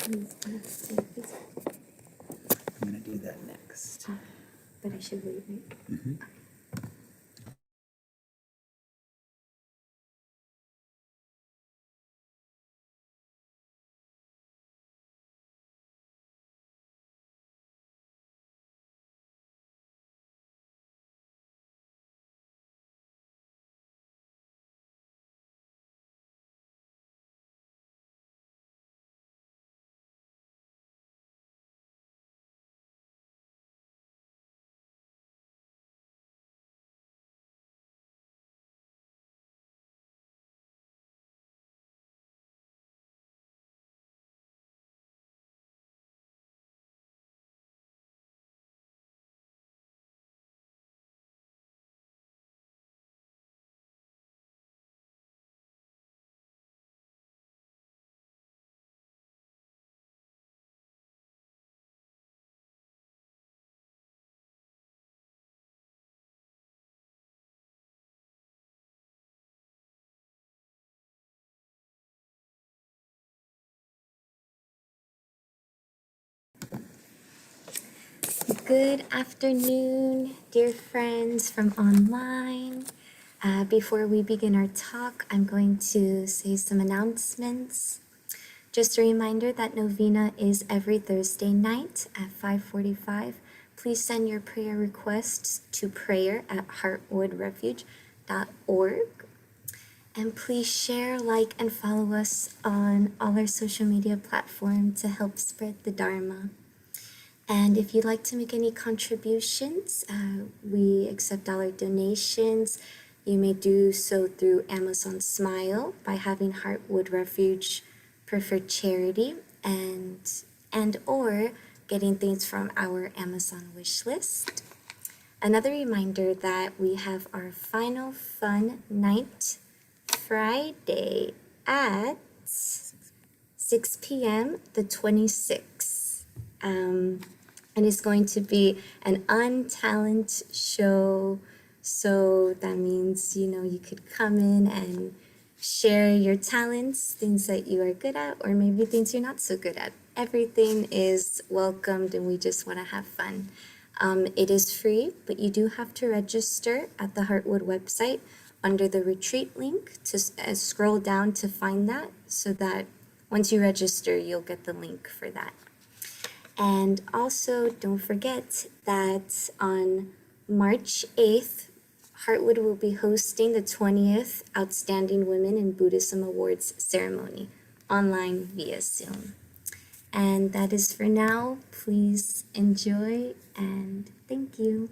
I'm going to do that next. But I should wait, right? Mm-hmm. Good afternoon, dear friends from online. Before we begin our talk, I'm going to say some announcements. Just a reminder that Novena is every Thursday night at 5:45. Please send your prayer requests to prayer@heartwoodrefuge.org. And please share, like, and follow us on all our social media platforms to help spread the Dharma. And if you'd like to make any contributions, we accept dollar donations. You may do so through Amazon Smile by having Heartwood Refuge preferred charity and or getting things from our Amazon wish list. Another reminder that we have our final fun night Friday at 6 p.m. the 26th. And it's going to be an untalented show. So that means, you could come in and share your talents, things that you are good at, or maybe things you're not so good at. Everything is welcomed and we just want to have fun. It is free, but you do have to register at the Heartwood website under the retreat link to scroll down to find that, so that once you register, you'll get the link for that. And also, don't forget that on March 8th, Heartwood will be hosting the 20th Outstanding Women in Buddhism Awards ceremony online via Zoom. And that is for now. Please enjoy and thank you.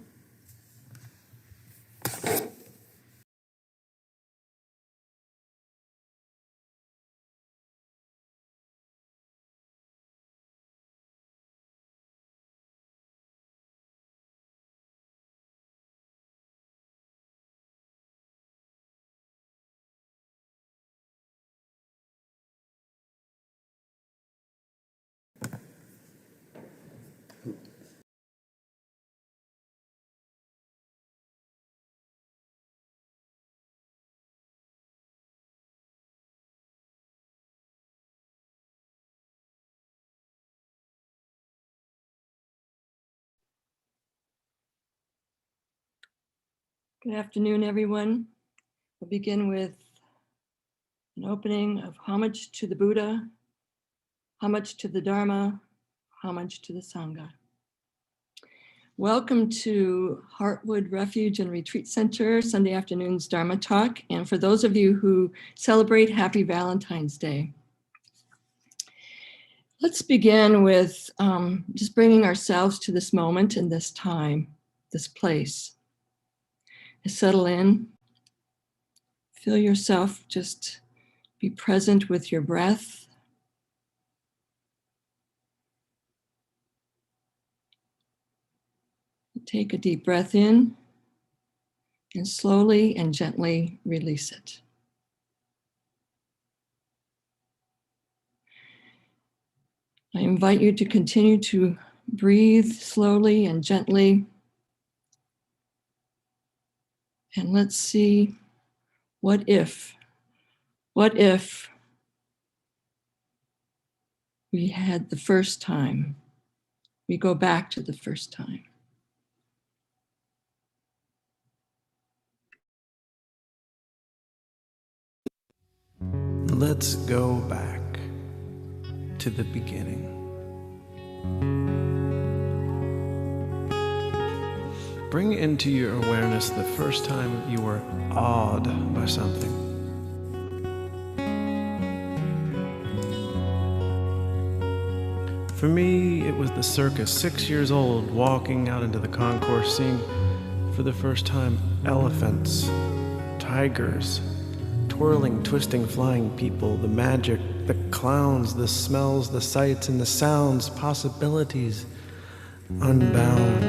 Good afternoon, everyone. We'll begin with an opening of homage to the Buddha, homage to the Dharma, homage to the Sangha. Welcome to Heartwood Refuge and Retreat Center, Sunday afternoon's Dharma Talk. And for those of you who celebrate, happy Valentine's Day. Let's begin with just bringing ourselves to this moment and this time, this place. Settle in, feel yourself, just be present with your breath. Take a deep breath in and slowly and gently release it. I invite you to continue to breathe slowly and gently. And let's see, what if we had the first time. We go back to the first time. Let's go back to the beginning. Bring into your awareness the first time you were awed by something. For me, it was the circus, 6 years old, walking out into the concourse, seeing for the first time elephants, tigers, twirling, twisting, flying people, the magic, the clowns, the smells, the sights, and the sounds, possibilities, unbound.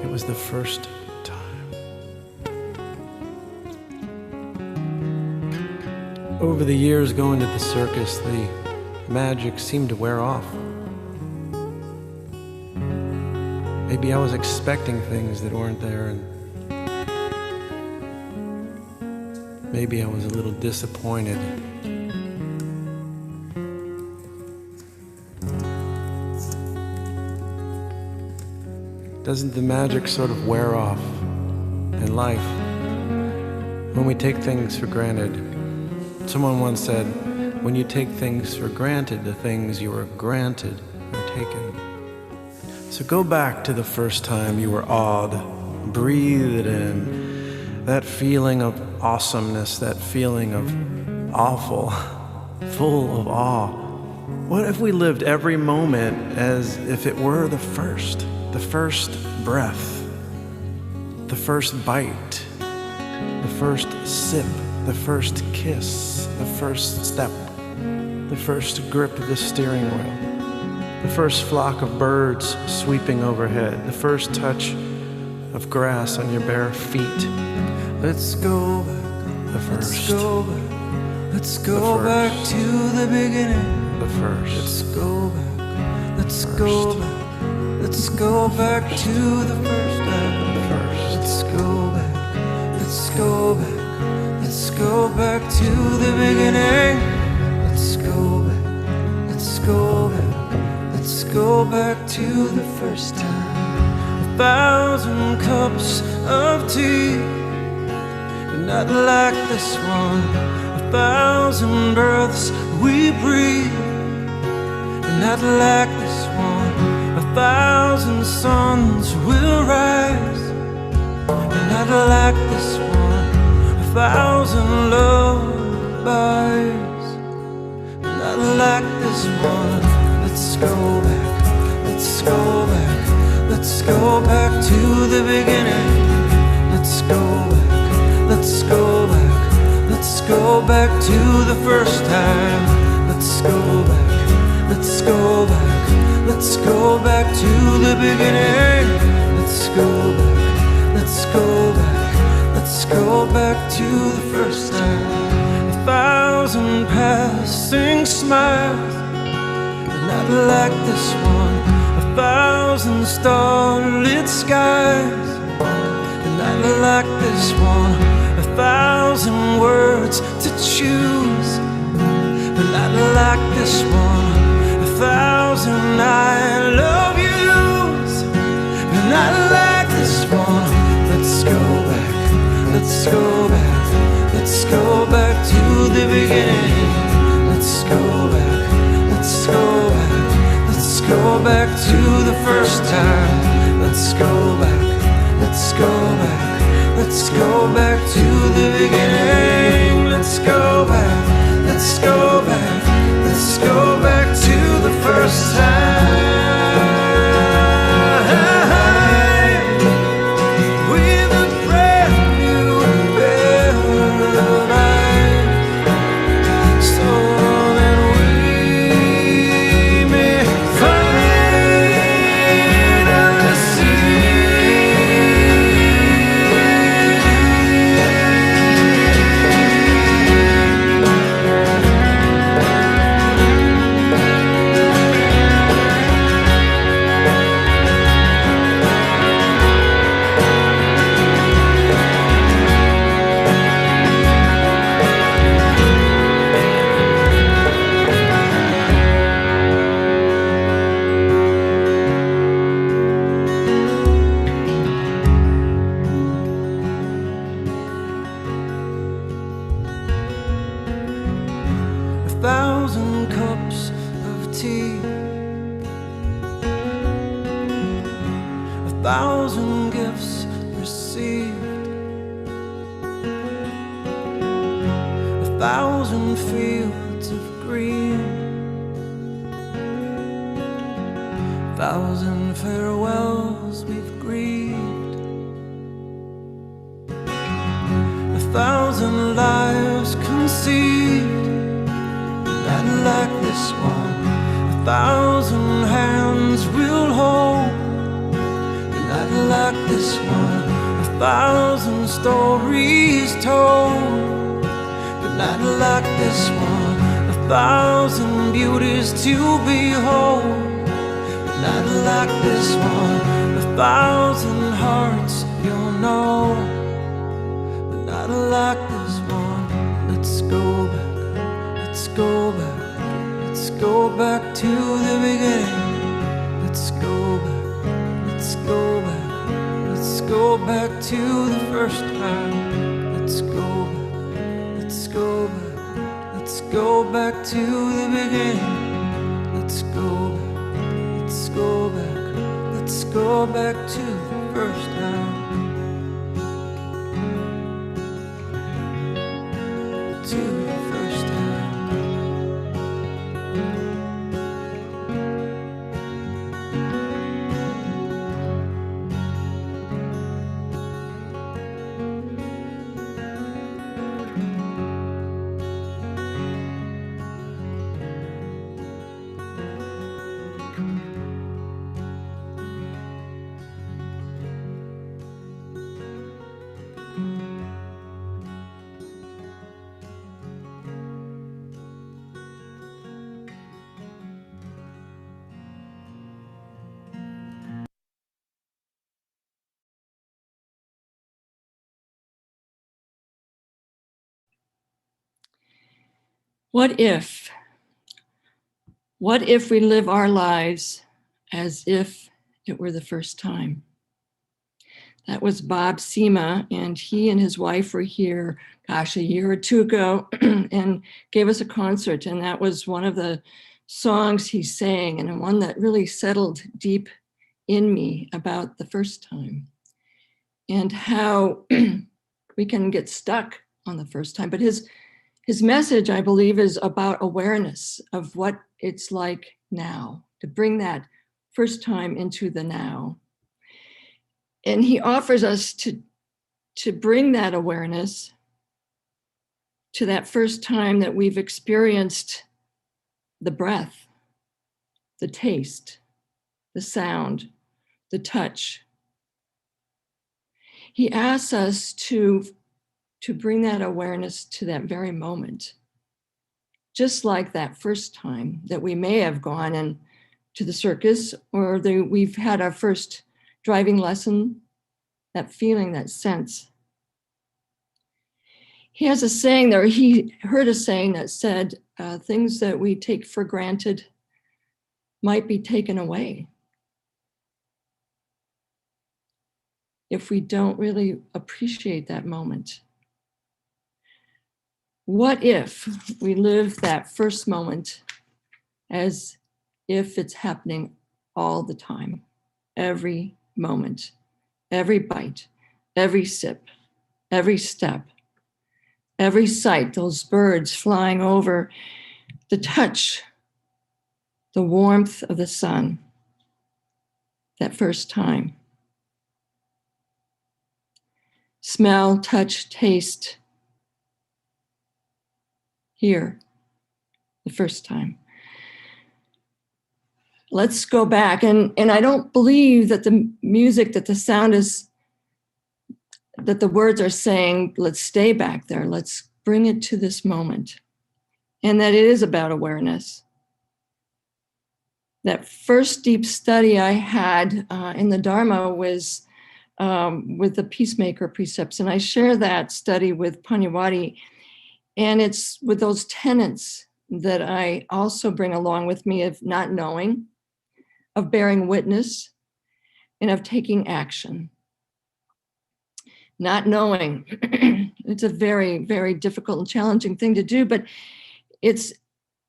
It was the first time. Over the years going to the circus, the magic seemed to wear off. Maybe I was expecting things that weren't there, and maybe I was a little disappointed. Doesn't the magic sort of wear off in life when we take things for granted? Someone once said, when you take things for granted, the things you were granted are taken. So go back to the first time you were awed. Breathe it in. That feeling of awesomeness, that feeling of awful, full of awe. What if we lived every moment as if it were the first breath, the first bite, the first sip, the first kiss, the first step, the first grip of the steering wheel, the first flock of birds sweeping overhead, the first touch of grass on your bare feet. Let's go back, the first. Let's go back. Let's go back to the beginning. The first. Let's go back. Let's go back. Let's go back to the first time. The first. Let's go back. Let's go back. Let's go back to the beginning. Let's go back. Let's go back. Let's go back to the first time. 1,000 cups of tea, but not like this one. 1,000 breaths we breathe, but not like this one. 1,000 suns will rise, but not like this one. 1,000 lullabies, but not like this one. Let's go back, let's go back, let's go back to the beginning. Let's go back, let's go back, let's go back to the first time. Let's go back, let's go back, let's go back to the beginning. Let's go back, let's go back, let's go back to the first time. 1,000 passing smiles, but not like this one. 1,000 starlit skies, but not like this one. 1,000 words to choose, but not like this one. 1,000 I love yous, but not like this one. Let's go back, let's go back, let's go back to the beginning. Let's go back, let's go back, let's go back to the first time. Let's go back, let's go back, let's go back to the beginning. Let's go back, let's go back, let's go back to the first time. With a brand new paradise, so that we may find the sea. 1,000 gifts received, 1,000 fields of green, 1,000 farewells we've grieved, 1,000 lives conceived, not like this one. 1,000 hands we'll hold, not like this one. 1,000 stories told, but not like this one. 1,000 beauties to behold, but not like this one. 1,000 hearts you'll know, but not like this one. Let's go back, let's go back, let's go back to the beginning. Let's go back, let's go back, let's go back to the first time. Let's go back, let's go back, let's go back to the beginning. Let's go back, let's go back, let's go back to the first time. To the first time. What if? What if we live our lives as if it were the first time? That was Bob Seema, and he and his wife were here, gosh, a year or two ago, and gave us a concert. And that was one of the songs he sang, and one that really settled deep in me about the first time and how we can get stuck on the first time. But his message, I believe, is about awareness of what it's like now, to bring that first time into the now. And he offers us to bring that awareness to that first time that we've experienced the breath, the taste, the sound, the touch. He asks us to bring that awareness to that very moment, just like that first time that we may have gone in to the circus, or we've had our first driving lesson, that feeling, that sense. He has a saying there, he heard a saying that said, things that we take for granted might be taken away if we don't really appreciate that moment. What if we live that first moment as if it's happening all the time, every moment, every bite, every sip, every step, every sight, those birds flying over, the touch, the warmth of the sun, that first time. Smell, touch, taste, hear, the first time. Let's go back. And I don't believe that the music, that the sound is, that the words are saying, let's stay back there. Let's bring it to this moment. And that it is about awareness. That first deep study I had in the Dharma was with the peacemaker precepts. And I share that study with Panyawati. And it's with those tenets that I also bring along with me of not knowing, of bearing witness, and of taking action. Not knowing, it's a very, very difficult and challenging thing to do, but it's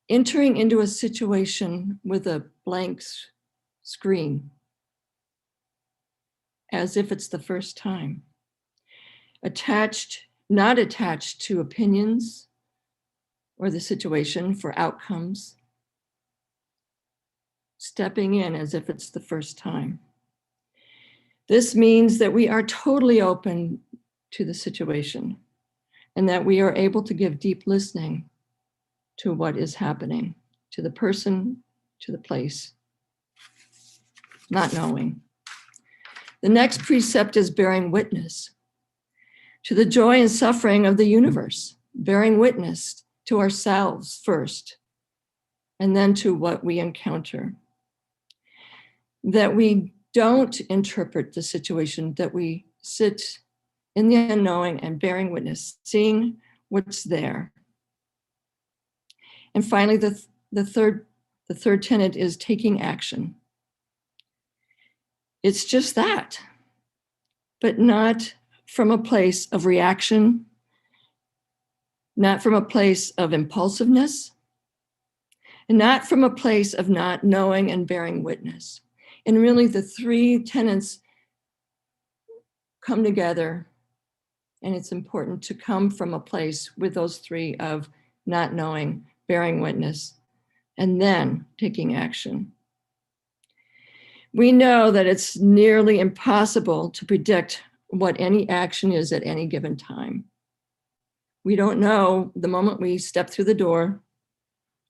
entering into a situation with a blank screen. as if it's the first time. Not attached to opinions or the situation for outcomes. Stepping in as if it's the first time. This means that we are totally open to the situation and that we are able to give deep listening to what is happening, to the person, to the place, not knowing. The next precept is bearing witness to the joy and suffering of the universe, bearing witness to ourselves first, and then to what we encounter. That we don't interpret the situation, that we sit in the unknowing and bearing witness, seeing what's there. And finally, the third tenet is taking action. It's just that, but not from a place of reaction, not from a place of impulsiveness, and not from a place of not knowing and bearing witness. And really the three tenets come together, and it's important to come from a place with those three of not knowing, bearing witness, and then taking action. We know that it's nearly impossible to predict what any action is at any given time. We don't know the moment we step through the door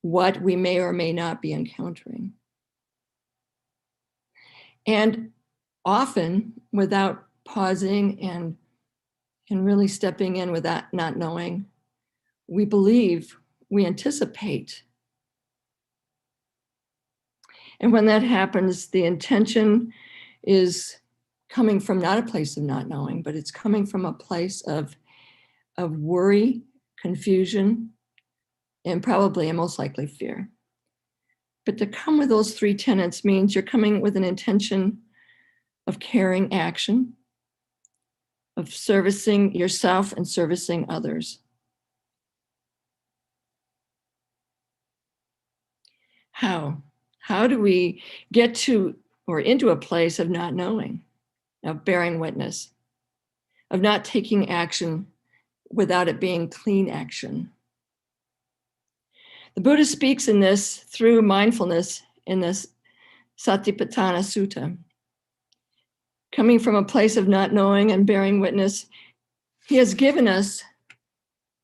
what we may or may not be encountering. And often, without pausing and really stepping in without not knowing, we believe, we anticipate. And when that happens, the intention is coming from not a place of not knowing, but it's coming from a place of worry, confusion, and probably and most likely fear. But to come with those three tenets means you're coming with an intention of caring action, of servicing yourself and servicing others. How? How do we get to or into a place of not knowing, of bearing witness, of not taking action without it being clean action? The Buddha speaks in this through mindfulness in this Satipatthana Sutta. Coming from a place of not knowing and bearing witness, he has given us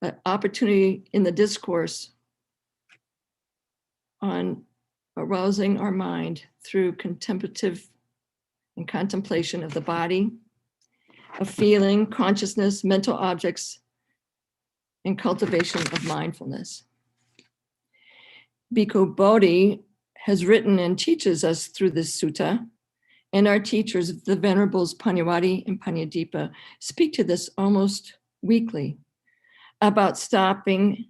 an opportunity in the discourse on arousing our mind through contemplative and contemplation of the body, of feeling, consciousness, mental objects, and cultivation of mindfulness. Bhikkhu Bodhi has written and teaches us through this sutta, and our teachers, the Venerables Panyavati and Panyadipa, speak to this almost weekly about stopping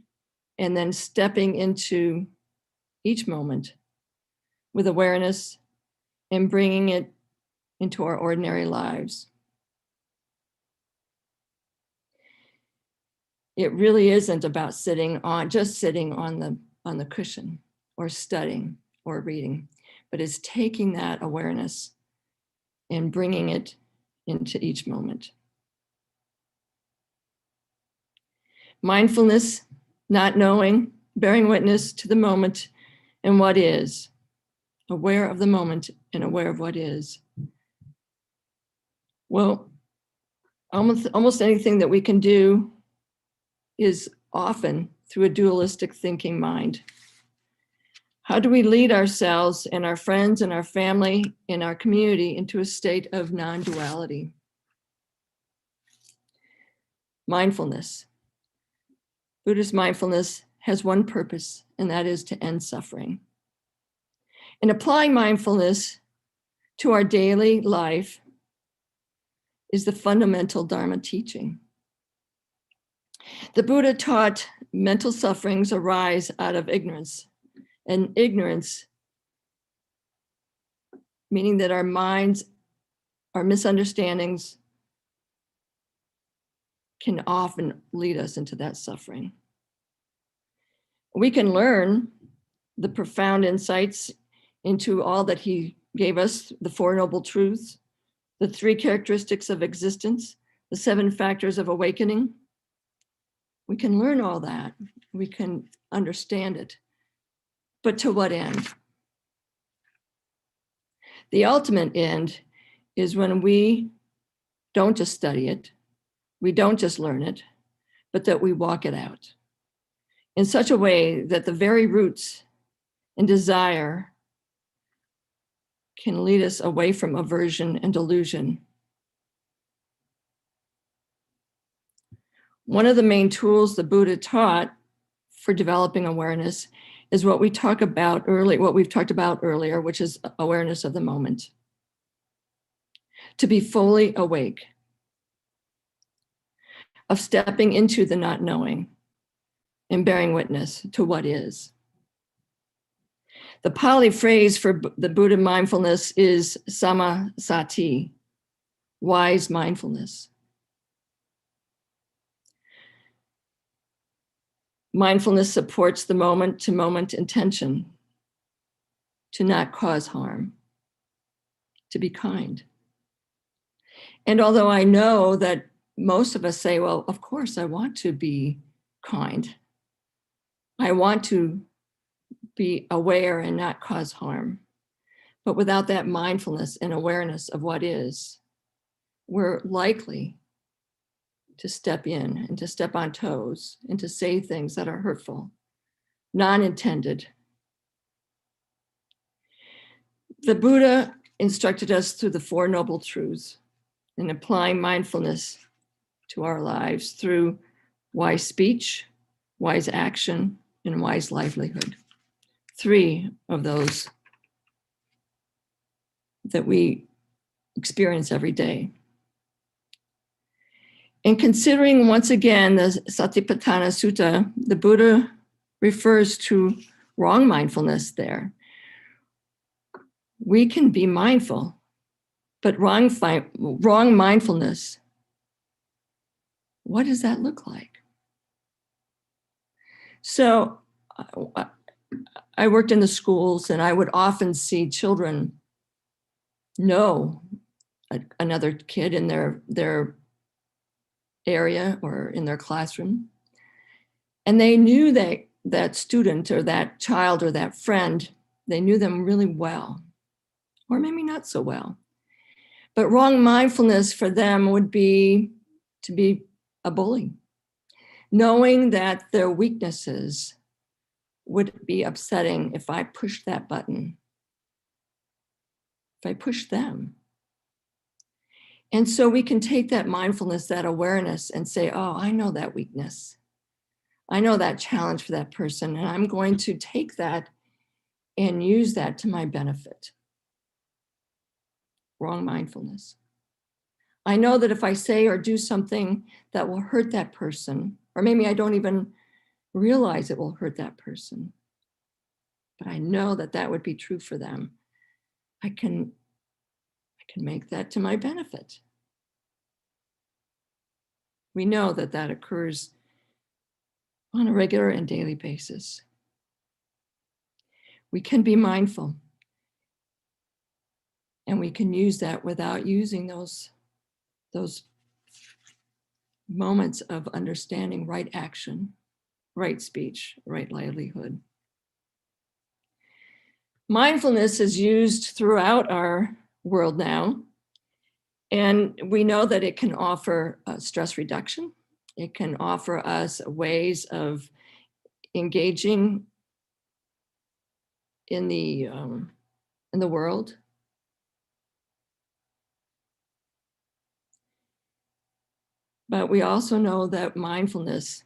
and then stepping into each moment with awareness and bringing it into our ordinary lives. It really isn't about sitting on the cushion or studying or reading, but it's taking that awareness and bringing it into each moment. Mindfulness, not knowing, bearing witness to the moment and what is, aware of the moment and aware of what is. Well, almost anything that we can do is often through a dualistic thinking mind. How do we lead ourselves and our friends and our family and our community into a state of non-duality? Mindfulness. Buddhist mindfulness has one purpose, and that is to end suffering. And applying mindfulness to our daily life is the fundamental Dharma teaching. The Buddha taught mental sufferings arise out of ignorance. And ignorance, meaning that our minds, our misunderstandings can often lead us into that suffering. We can learn the profound insights into all that he gave us, the Four Noble Truths, the 3 characteristics of existence, the 7 factors of awakening. We can learn all that. We can understand it. But to what end? The ultimate end is when we don't just study it, we don't just learn it, but that we walk it out in such a way that the very roots and desire can lead us away from aversion and delusion. One of the main tools the Buddha taught for developing awareness is what we've talked about earlier, which is awareness of the moment. To be fully awake, of stepping into the not knowing and bearing witness to what is. The Pali phrase for the Buddha mindfulness is samasati, wise mindfulness. Mindfulness supports the moment-to-moment intention to not cause harm, to be kind. And although I know that most of us say, well, of course, I want to be kind. I want to be aware and not cause harm. But without that mindfulness and awareness of what is, we're likely to step in and to step on toes and to say things that are hurtful, non-intended. The Buddha instructed us through the 4 Noble Truths in applying mindfulness to our lives through wise speech, wise action, and wise livelihood. 3 of those that we experience every day. In considering once again the Satipatthana Sutta, the Buddha refers to wrong mindfulness there. We can be mindful, but wrong mindfulness, what does that look like? So I worked in the schools, and I would often see children know another kid in their area or in their classroom. And they knew that student or that child or that friend, they knew them really well, or maybe not so well. But wrong mindfulness for them would be to be a bully, knowing that their weaknesses would be upsetting if I pushed that button, if I pushed them. And so we can take that mindfulness, that awareness, and say, oh, I know that weakness. I know that challenge for that person, and I'm going to take that and use that to my benefit. Wrong mindfulness. I know that if I say or do something that will hurt that person, or maybe I don't even realize it will hurt that person, but I know that that would be true for them, I can make that to my benefit. We know that that occurs on a regular and daily basis. We can be mindful, and we can use that without using those moments of understanding right action, right speech, right livelihood. Mindfulness is used throughout our world now, and we know that it can offer stress reduction. It can offer us ways of engaging in the world. But we also know that mindfulness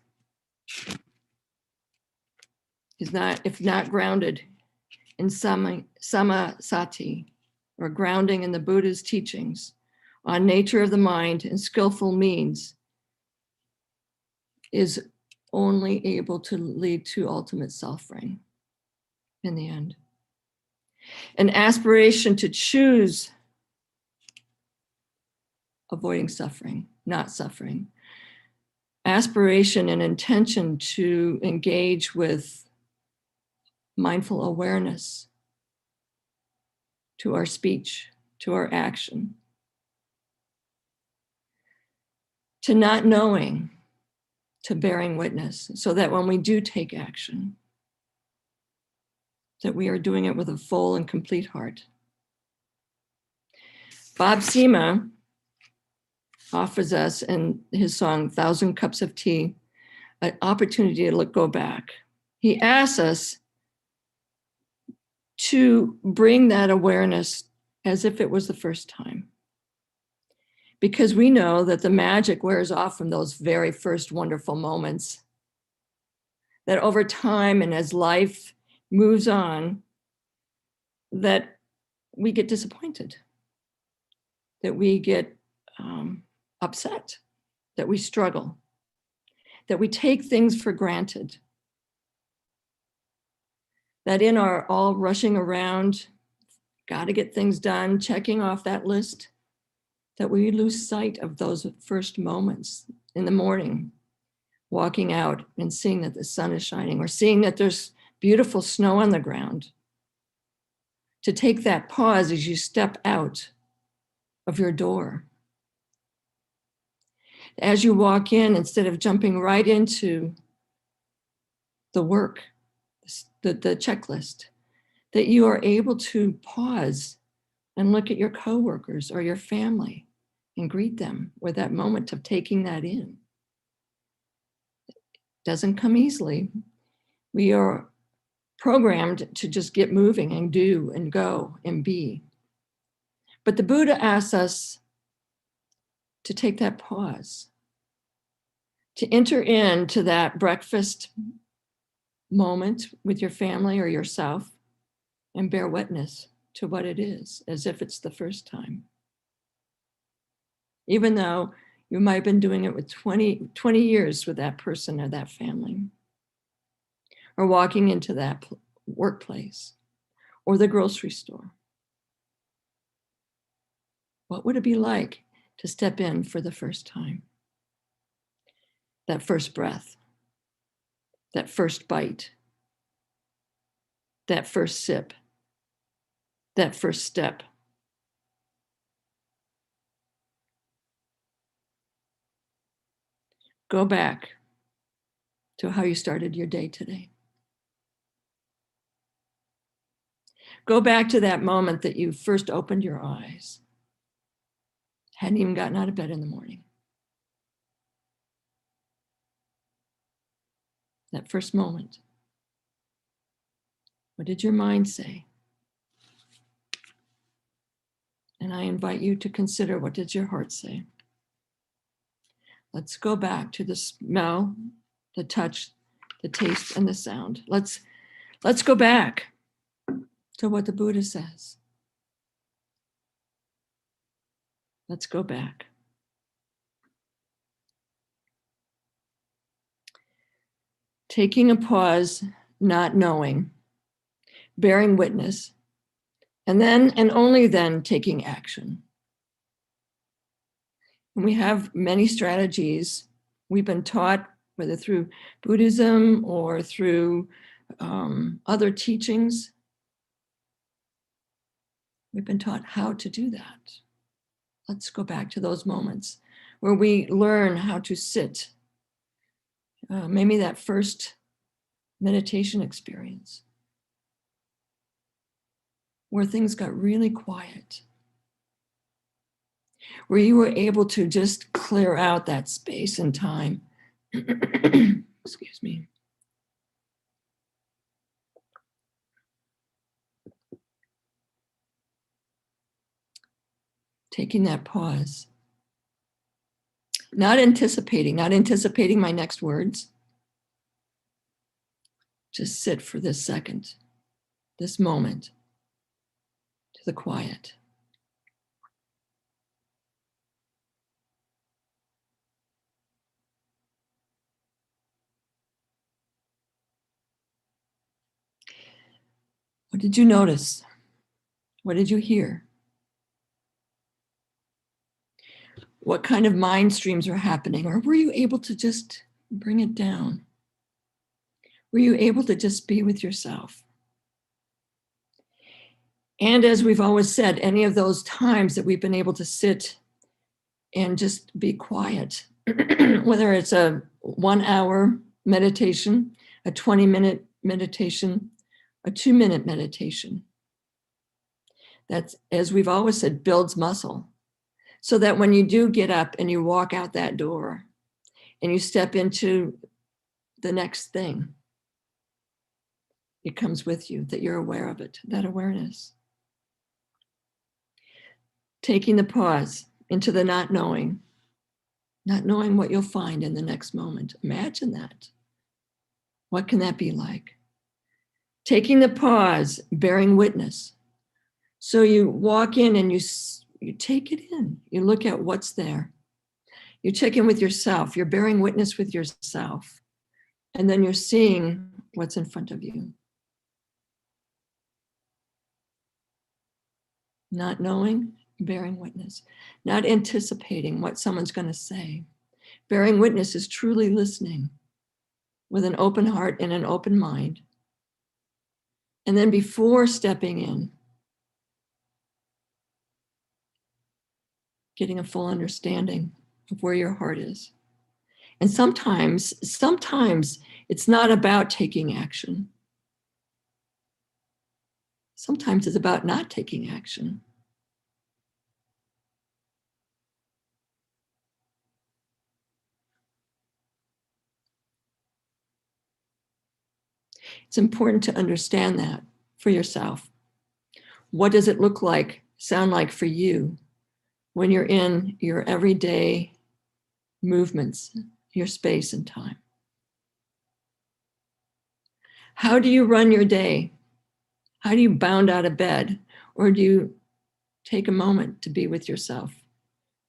is not, if not grounded in samasati, or grounding in the Buddha's teachings on nature of the mind and skillful means, is only able to lead to ultimate suffering in the end. An aspiration to choose avoiding suffering, not suffering. Aspiration and intention to engage with mindful awareness to our speech, to our action, to not knowing, to bearing witness, so that when we do take action, that we are doing it with a full and complete heart. Bob Seema offers us in his song, "1,000 Cups of Tea," an opportunity to go back. He asks us to bring that awareness as if it was the first time. Because we know that the magic wears off from those very first wonderful moments. That over time and as life moves on, that we get disappointed, that we get upset, that we struggle, that we take things for granted, that in our all rushing around, got to get things done, checking off that list, that we lose sight of those first moments in the morning, walking out and seeing that the sun is shining, or seeing that there's beautiful snow on the ground. To take that pause as you step out of your door. As you walk in, instead of jumping right into the work, the checklist, that you are able to pause and look at your coworkers or your family and greet them with that moment of taking that in. It doesn't come easily. We are programmed to just get moving and do and go and be. But the Buddha asks us to take that pause, to enter into that breakfast moment with your family or yourself and bear witness to what it is, as if it's the first time. Even though you might have been doing it with 20 years with that person or that family, or walking into that workplace or the grocery store. What would it be like to step in for the first time? That first breath, that first bite, that first sip, that first step. Go back to how you started your day today. Go back to that moment that you first opened your eyes. Hadn't even gotten out of bed in the morning. That first moment. What did your mind say? And I invite you to consider, what did your heart say? Let's go back to the smell, the touch, the taste, and the sound. Let's go back to what the Buddha says. Let's go back. Taking a pause, not knowing, bearing witness, and then and only then taking action. And we have many strategies we've been taught, whether through Buddhism or through other teachings. We've been taught how to do that. Let's go back to those moments where we learn how to sit. Maybe that first meditation experience where things got really quiet, where you were able to just clear out that space and time. Excuse me. Taking that pause. Not anticipating my next words. Just sit for this second, this moment, to the quiet. What did you notice? What did you hear? What kind of mind streams are happening? Or were you able to just bring it down? Were you able to just be with yourself? And as we've always said, any of those times that we've been able to sit and just be quiet whether it's a 1 hour meditation, a 20-minute meditation, a 2-minute meditation. That's, as we've always said, builds muscle. So that when you do get up and you walk out that door and you step into the next thing, it comes with you, that you're aware of it, that awareness. Taking the pause into the not knowing what you'll find in the next moment. Imagine that. What can that be like? Taking the pause, bearing witness. So you walk in and you take it in. You look at what's there. You check in with yourself. You're bearing witness with yourself. And then you're seeing what's in front of you. Not knowing, bearing witness. Not anticipating what someone's going to say. Bearing witness is truly listening with an open heart and an open mind. And then before stepping in, getting a full understanding of where your heart is. And sometimes it's not about taking action. Sometimes it's about not taking action. It's important to understand that for yourself. What does it look like, sound like for you when you're in your everyday movements, your space and time? How do you run your day? How do you bound out of bed? Or do you take a moment to be with yourself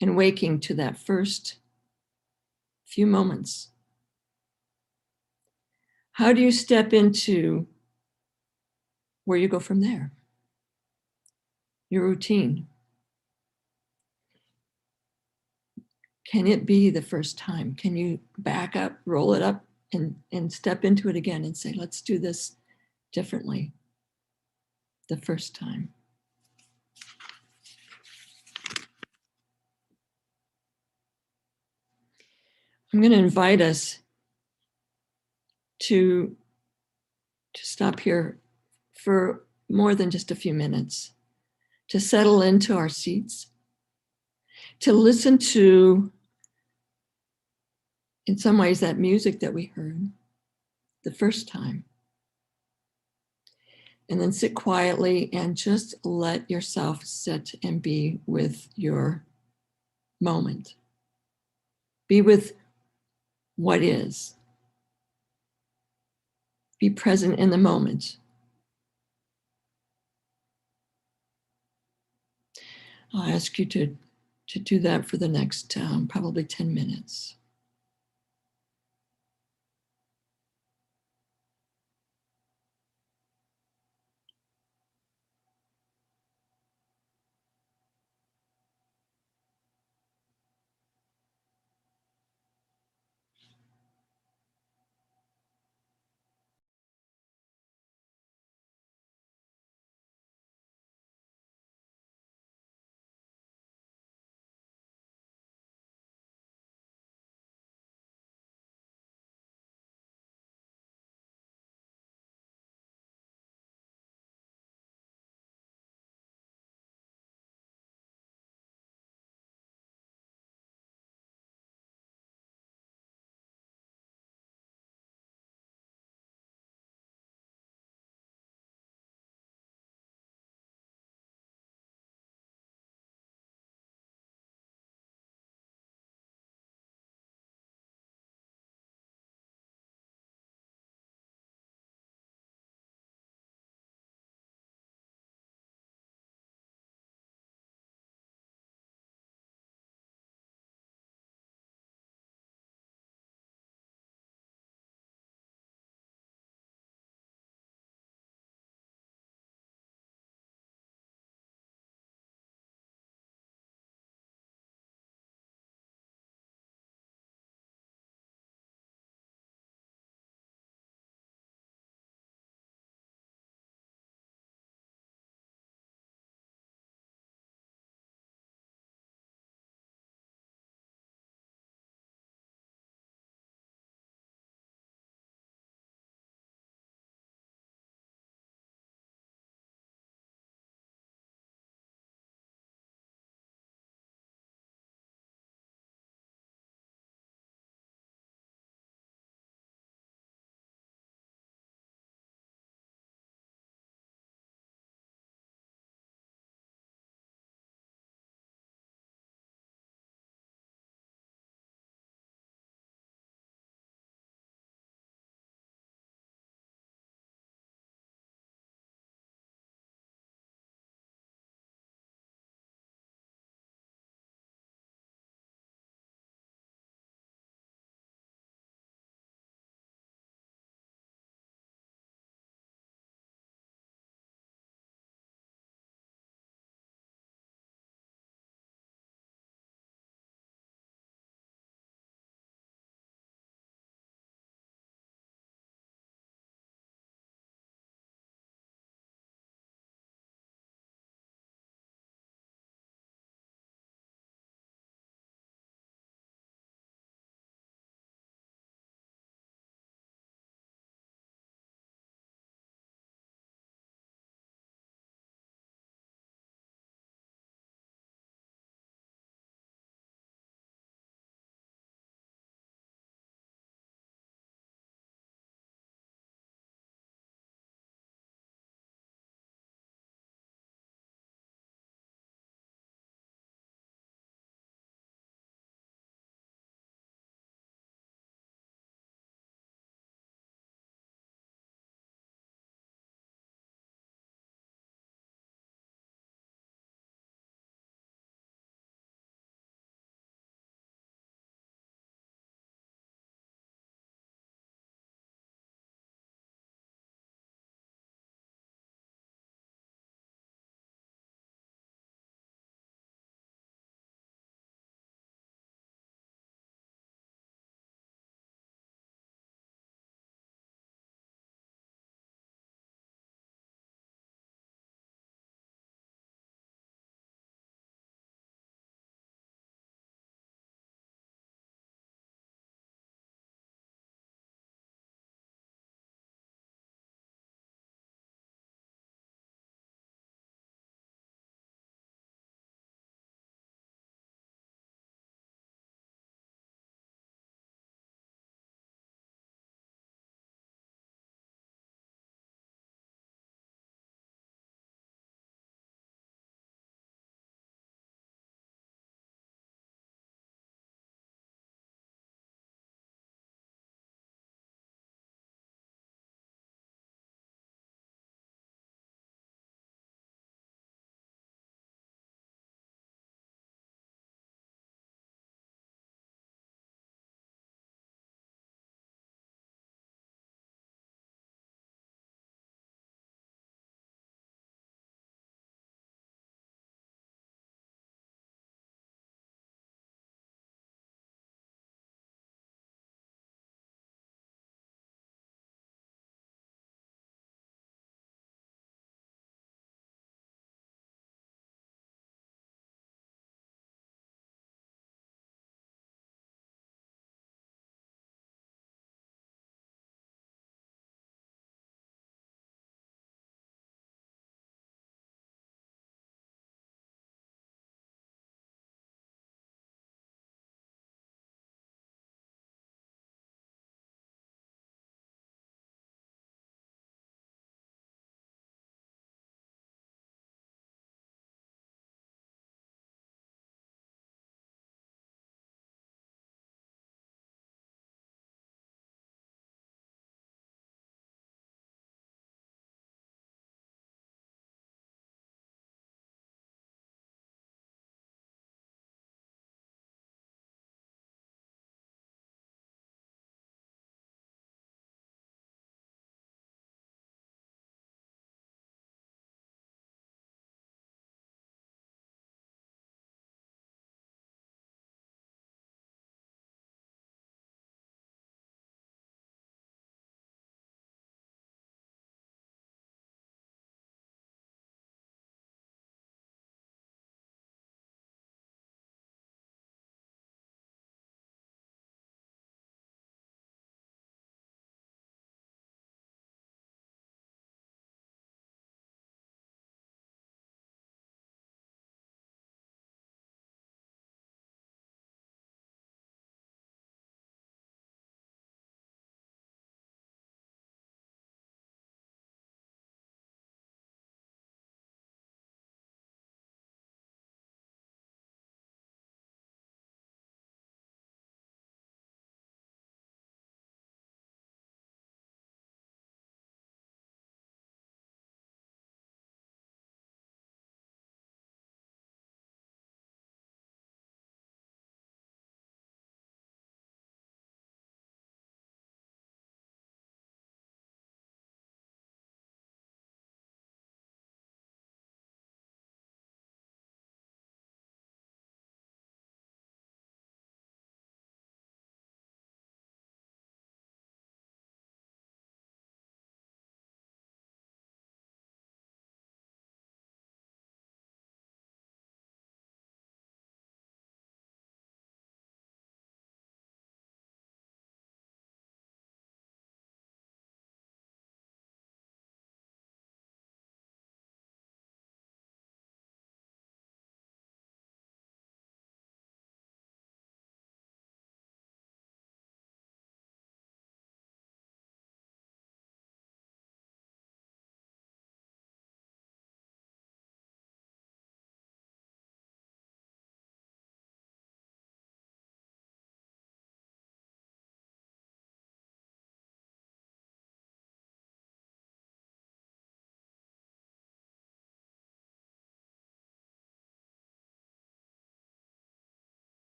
and waking to that first few moments? How do you step into where you go from there? Your routine. Can it be the first time? Can you back up, roll it up, and step into it again and say, let's do this differently the first time? I'm going to invite us to stop here for more than just a few minutes, to settle into our seats, to listen to, in some ways, that music that we heard the first time. And then sit quietly and just let yourself sit and be with your moment. Be with what is. Be present in the moment. I'll ask you to do that for the next probably 10 minutes.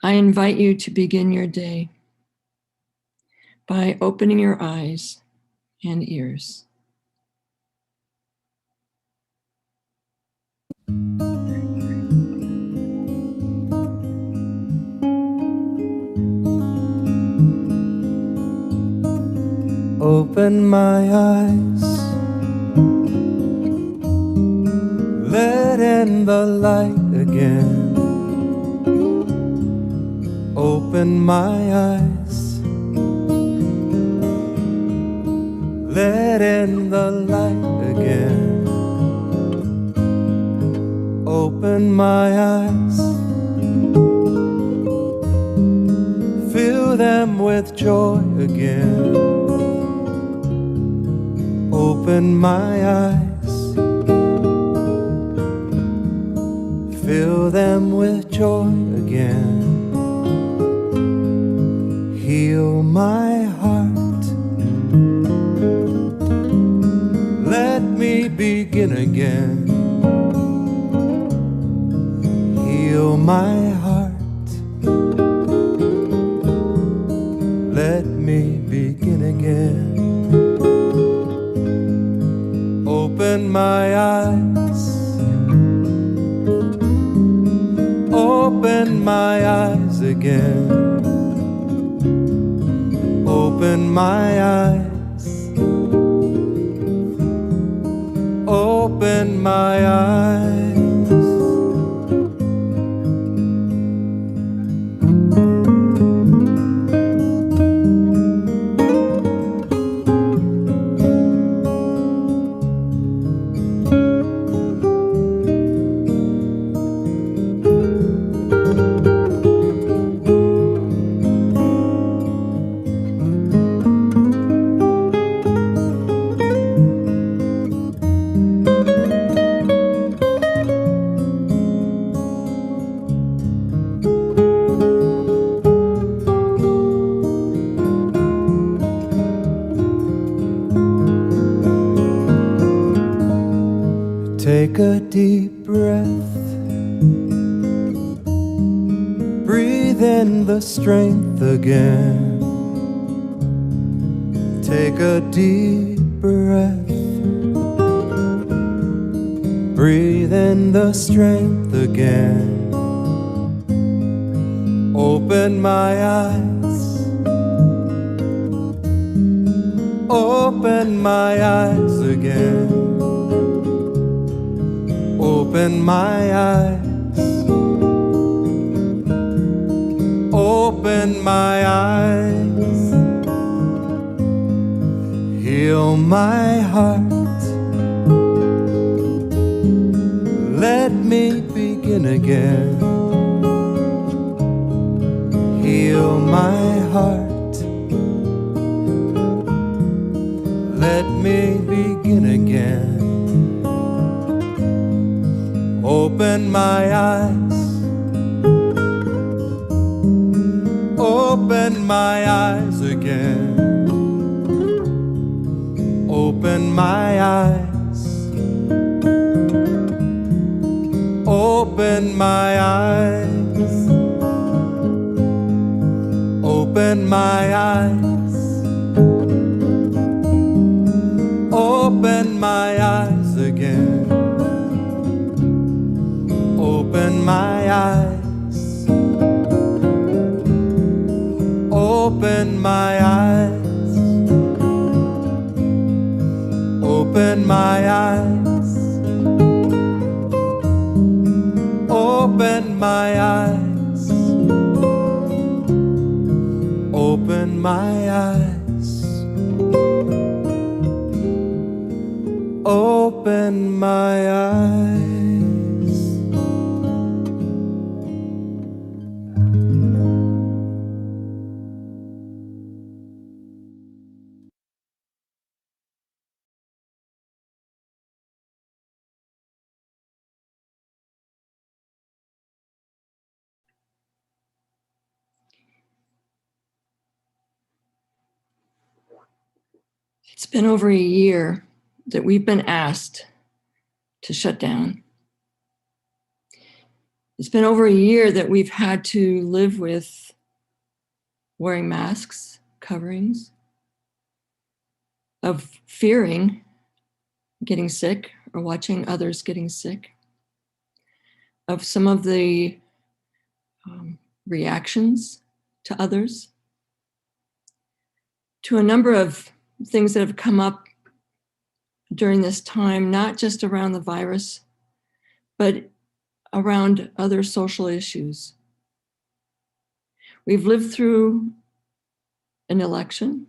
I invite you to begin your day by opening your eyes and ears. Open my eyes, let in the light again. Open my eyes, let in the light again. Open my eyes, fill them with joy again. Open my eyes, fill them with joy again. Heal my heart, let me begin again. Heal my heart, let me begin again. Open my eyes, open my eyes again. Open my eyes, open my eyes. Take a deep breath, breathe in the strength again. Take a deep breath, breathe in the strength again. Open my eyes, open my eyes again. Open my eyes, open my eyes. Heal my heart, let me begin again. Heal my heart, let me begin again. Open my eyes, open my eyes again. Open my eyes, open my eyes. Open my eyes, open my eyes again. Open my eyes, open my eyes. Open my eyes, open my eyes. Open my eyes, open my eyes. It's been over a year that we've been asked to shut down. It's been over a year that we've had to live with wearing masks, coverings, of fearing getting sick or watching others getting sick, of some of the reactions to others, to a number of things that have come up during this time, not just around the virus, but around other social issues. We've lived through an election,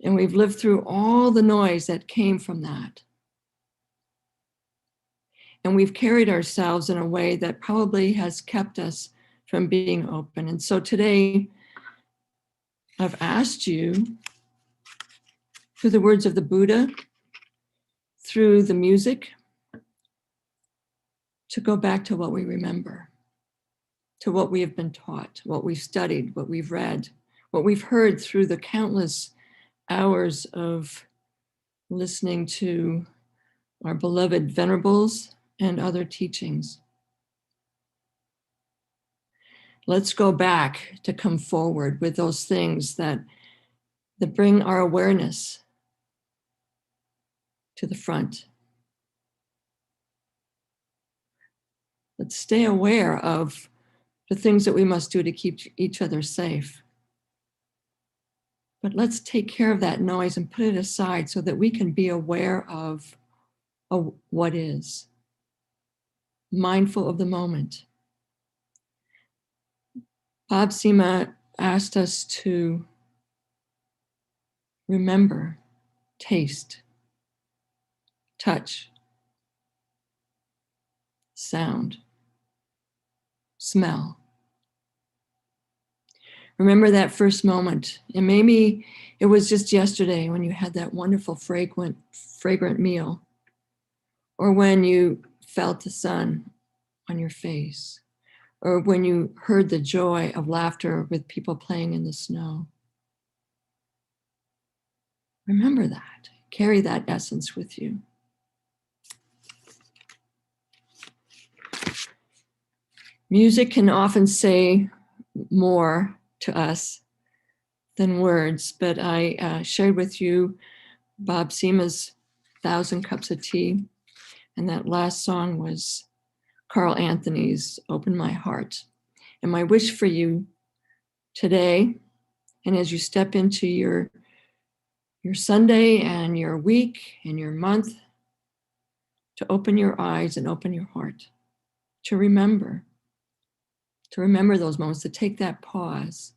and we've lived through all the noise that came from that. And we've carried ourselves in a way that probably has kept us from being open. And so today, I've asked you, through the words of the Buddha, through the music, to go back to what we remember, to what we have been taught, what we've studied, what we've read, what we've heard through the countless hours of listening to our beloved venerables and other teachings. Let's go back to come forward with those things that bring our awareness to the front. Let's stay aware of the things that we must do to keep each other safe. But let's take care of that noise and put it aside so that we can be aware of what is, mindful of the moment. Bob Sima asked us to remember, taste, touch, sound, smell. Remember that first moment. And maybe it was just yesterday when you had that wonderful fragrant meal, or when you felt the sun on your face, or when you heard the joy of laughter with people playing in the snow. Remember that. Carry that essence with you. Music can often say more to us than words, but I shared with you Bob Sima's 1,000 Cups of Tea, and that last song was Carl Anthony's Open My Heart. And my wish for you today, and as you step into your Sunday and your week and your month, to open your eyes and open your heart, to remember those moments, to take that pause,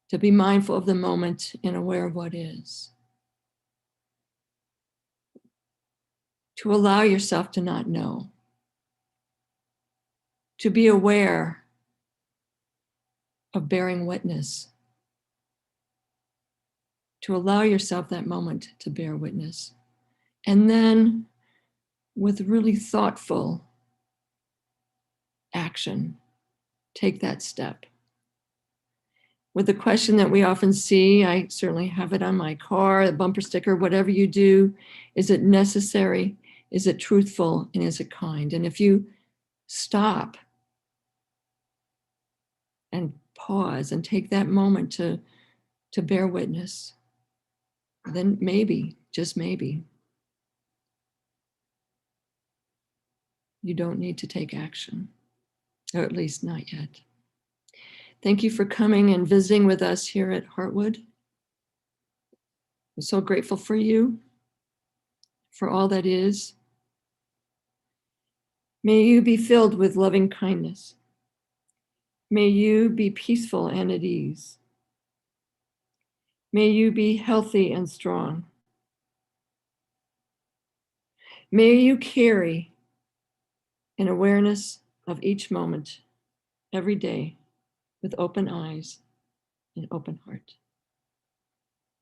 to be mindful of the moment and aware of what is, to allow yourself to not know, to be aware of bearing witness, to allow yourself that moment to bear witness. And then with really thoughtful action, take that step. With the question that we often see, I certainly have it on my car, a bumper sticker, whatever you do, is it necessary? Is it truthful? And is it kind? And if you stop and pause and take that moment to bear witness, then maybe, just maybe, you don't need to take action, or at least not yet. Thank you for coming and visiting with us here at Heartwood. I'm so grateful for you, for all that is. May you be filled with loving kindness. May you be peaceful and at ease. May you be healthy and strong. May you carry an awareness of each moment, every day, with open eyes and open heart.